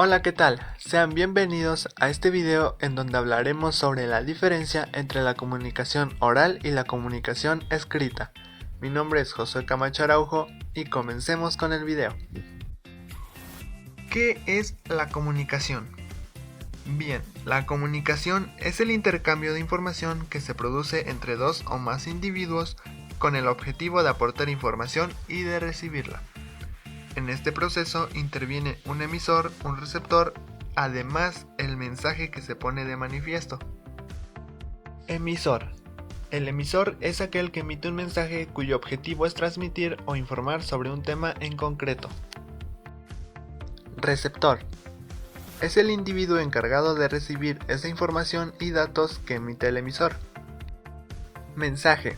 Hola, ¿qué tal? Sean bienvenidos a este video en donde hablaremos sobre la diferencia entre la comunicación oral y la comunicación escrita. Mi nombre es Josué Camacho Araujo y comencemos con el video. ¿Qué es la comunicación? Bien, la comunicación es el intercambio de información que se produce entre dos o más individuos con el objetivo de aportar información y de recibirla. En este proceso interviene un emisor, un receptor, además el mensaje que se pone de manifiesto. Emisor. El emisor es aquel que emite un mensaje cuyo objetivo es transmitir o informar sobre un tema en concreto. Receptor. Es el individuo encargado de recibir esa información y datos que emite el emisor. Mensaje.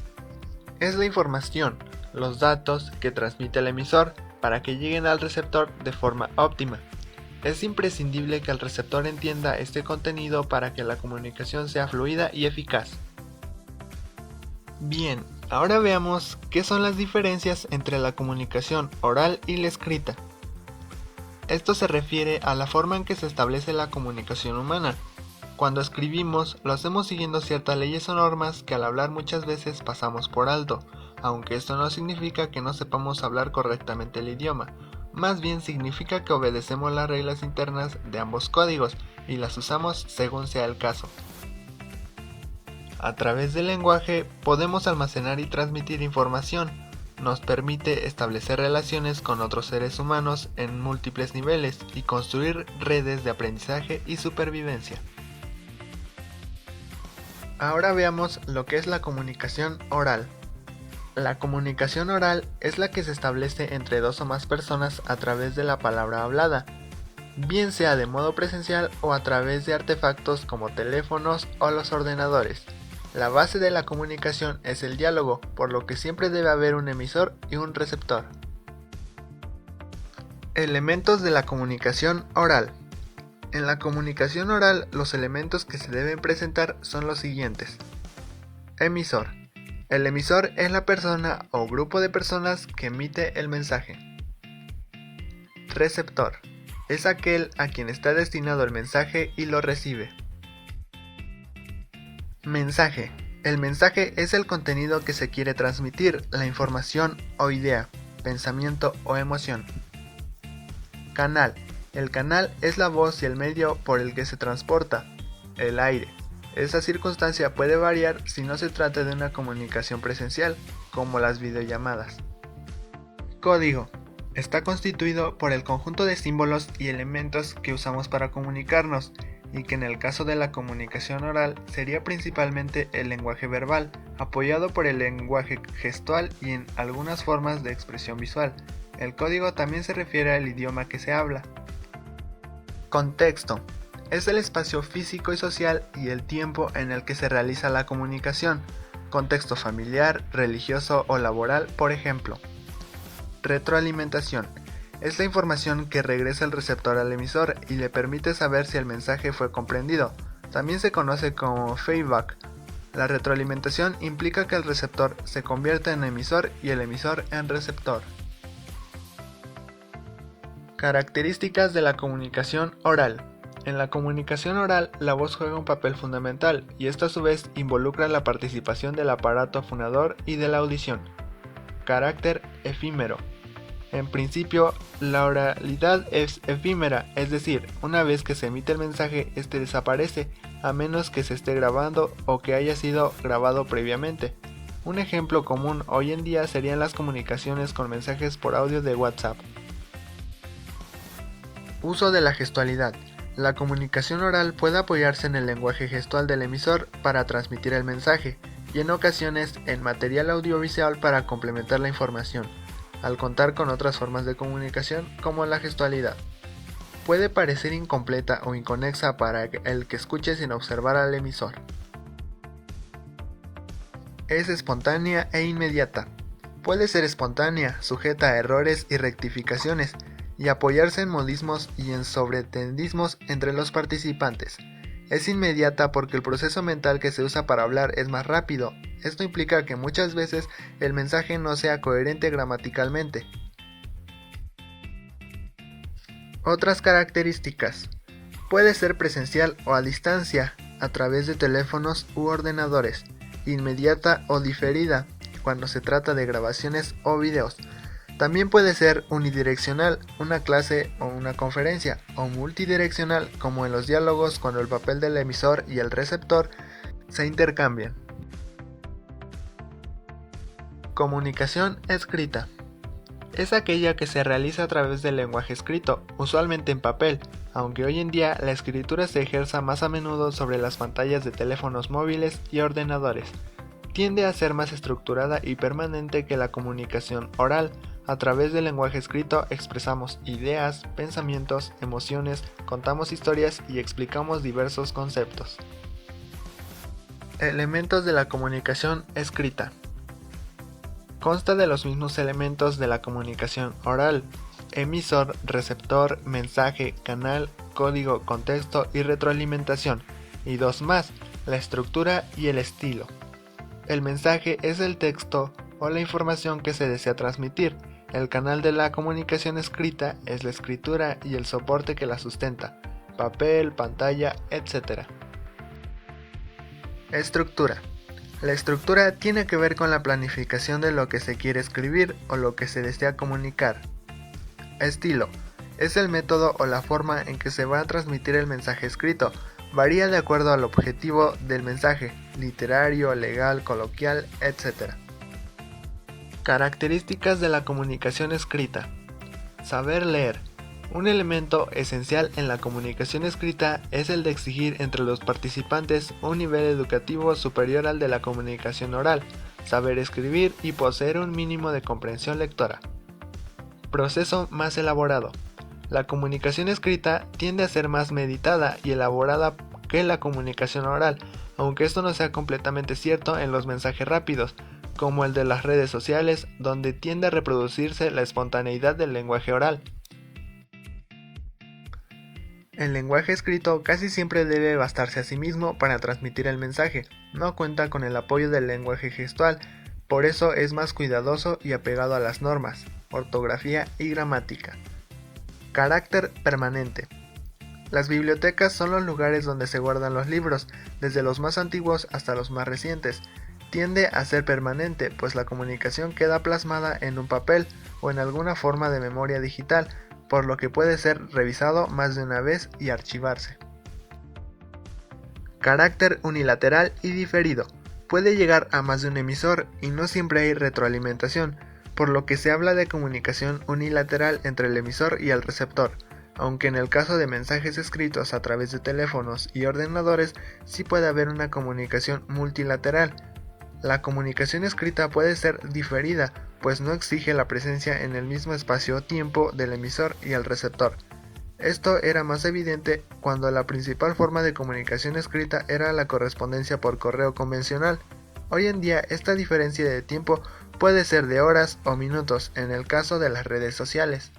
Es la información, los datos que transmite el emisor para que lleguen al receptor de forma óptima. Es imprescindible que el receptor entienda este contenido para que la comunicación sea fluida y eficaz. Bien, ahora veamos qué son las diferencias entre la comunicación oral y la escrita. Esto se refiere a la forma en que se establece la comunicación humana. Cuando escribimos, lo hacemos siguiendo ciertas leyes o normas que al hablar muchas veces pasamos por alto, aunque esto no significa que no sepamos hablar correctamente el idioma, más bien significa que obedecemos las reglas internas de ambos códigos y las usamos según sea el caso. A través del lenguaje podemos almacenar y transmitir información, nos permite establecer relaciones con otros seres humanos en múltiples niveles y construir redes de aprendizaje y supervivencia. Ahora veamos lo que es la comunicación oral. La comunicación oral es la que se establece entre dos o más personas a través de la palabra hablada, bien sea de modo presencial o a través de artefactos como teléfonos o los ordenadores. La base de la comunicación es el diálogo, por lo que siempre debe haber un emisor y un receptor. Elementos de la comunicación oral. En la comunicación oral, los elementos que se deben presentar son los siguientes. Emisor. El emisor es la persona o grupo de personas que emite el mensaje. Receptor. Es aquel a quien está destinado el mensaje y lo recibe. Mensaje. El mensaje es el contenido que se quiere transmitir, la información o idea, pensamiento o emoción. Canal. El canal es la voz y el medio por el que se transporta, el aire. Esa circunstancia puede variar si no se trata de una comunicación presencial, como las videollamadas. Código. Está constituido por el conjunto de símbolos y elementos que usamos para comunicarnos, y que en el caso de la comunicación oral sería principalmente el lenguaje verbal, apoyado por el lenguaje gestual y en algunas formas de expresión visual. El código también se refiere al idioma que se habla. Contexto. Es el espacio físico y social y el tiempo en el que se realiza la comunicación. Contexto familiar, religioso o laboral, por ejemplo. Retroalimentación. Es la información que regresa el receptor al emisor y le permite saber si el mensaje fue comprendido. También se conoce como feedback. La retroalimentación implica que el receptor se convierta en emisor y el emisor en receptor. Características de la comunicación oral. En la comunicación oral, la voz juega un papel fundamental y esto a su vez involucra la participación del aparato fonador y de la audición. Carácter efímero. En principio, la oralidad es efímera, es decir, una vez que se emite el mensaje, este desaparece, a menos que se esté grabando o que haya sido grabado previamente. Un ejemplo común hoy en día serían las comunicaciones con mensajes por audio de WhatsApp. Uso de la gestualidad. La comunicación oral puede apoyarse en el lenguaje gestual del emisor para transmitir el mensaje y en ocasiones en material audiovisual para complementar la información, al contar con otras formas de comunicación como la gestualidad. Puede parecer incompleta o inconexa para el que escuche sin observar al emisor. Es espontánea e inmediata. Puede ser espontánea, sujeta a errores y rectificaciones, y apoyarse en modismos y en sobreentendismos entre los participantes. Es inmediata porque el proceso mental que se usa para hablar es más rápido. Esto implica que muchas veces el mensaje no sea coherente gramaticalmente. Otras características. Puede ser presencial o a distancia, a través de teléfonos u ordenadores, inmediata o diferida, cuando se trata de grabaciones o videos. También puede ser unidireccional, una clase o una conferencia, o multidireccional, como en los diálogos cuando el papel del emisor y el receptor se intercambian. Comunicación escrita. Es aquella que se realiza a través del lenguaje escrito, usualmente en papel, aunque hoy en día la escritura se ejerza más a menudo sobre las pantallas de teléfonos móviles y ordenadores. Tiende a ser más estructurada y permanente que la comunicación oral. A través del lenguaje escrito expresamos ideas, pensamientos, emociones, contamos historias y explicamos diversos conceptos. Elementos de la comunicación escrita. Consta de los mismos elementos de la comunicación oral: emisor, receptor, mensaje, canal, código, contexto y retroalimentación, y dos más: la estructura y el estilo. El mensaje es el texto o la información que se desea transmitir. El canal de la comunicación escrita es la escritura y el soporte que la sustenta: papel, pantalla, etc. Estructura. La estructura tiene que ver con la planificación de lo que se quiere escribir o lo que se desea comunicar. Estilo. Es el método o la forma en que se va a transmitir el mensaje escrito. Varía de acuerdo al objetivo del mensaje: literario, legal, coloquial, etc. Características de la comunicación escrita. Saber leer. Un elemento esencial en la comunicación escrita es el de exigir entre los participantes un nivel educativo superior al de la comunicación oral, saber escribir y poseer un mínimo de comprensión lectora. Proceso más elaborado. La comunicación escrita tiende a ser más meditada y elaborada que la comunicación oral, aunque esto no sea completamente cierto en los mensajes rápidos, como el de las redes sociales, donde tiende a reproducirse la espontaneidad del lenguaje oral. El lenguaje escrito casi siempre debe bastarse a sí mismo para transmitir el mensaje, no cuenta con el apoyo del lenguaje gestual, por eso es más cuidadoso y apegado a las normas, ortografía y gramática. Carácter permanente. Las bibliotecas son los lugares donde se guardan los libros, desde los más antiguos hasta los más recientes. Tiende a ser permanente, pues la comunicación queda plasmada en un papel o en alguna forma de memoria digital, por lo que puede ser revisado más de una vez y archivarse. Carácter unilateral y diferido. Puede llegar a más de un emisor y no siempre hay retroalimentación, por lo que se habla de comunicación unilateral entre el emisor y el receptor, aunque en el caso de mensajes escritos a través de teléfonos y ordenadores sí puede haber una comunicación multilateral. La comunicación escrita puede ser diferida, pues no exige la presencia en el mismo espacio-tiempo del emisor y el receptor. Esto era más evidente cuando la principal forma de comunicación escrita era la correspondencia por correo convencional. Hoy en día esta diferencia de tiempo puede ser de horas o minutos en el caso de las redes sociales.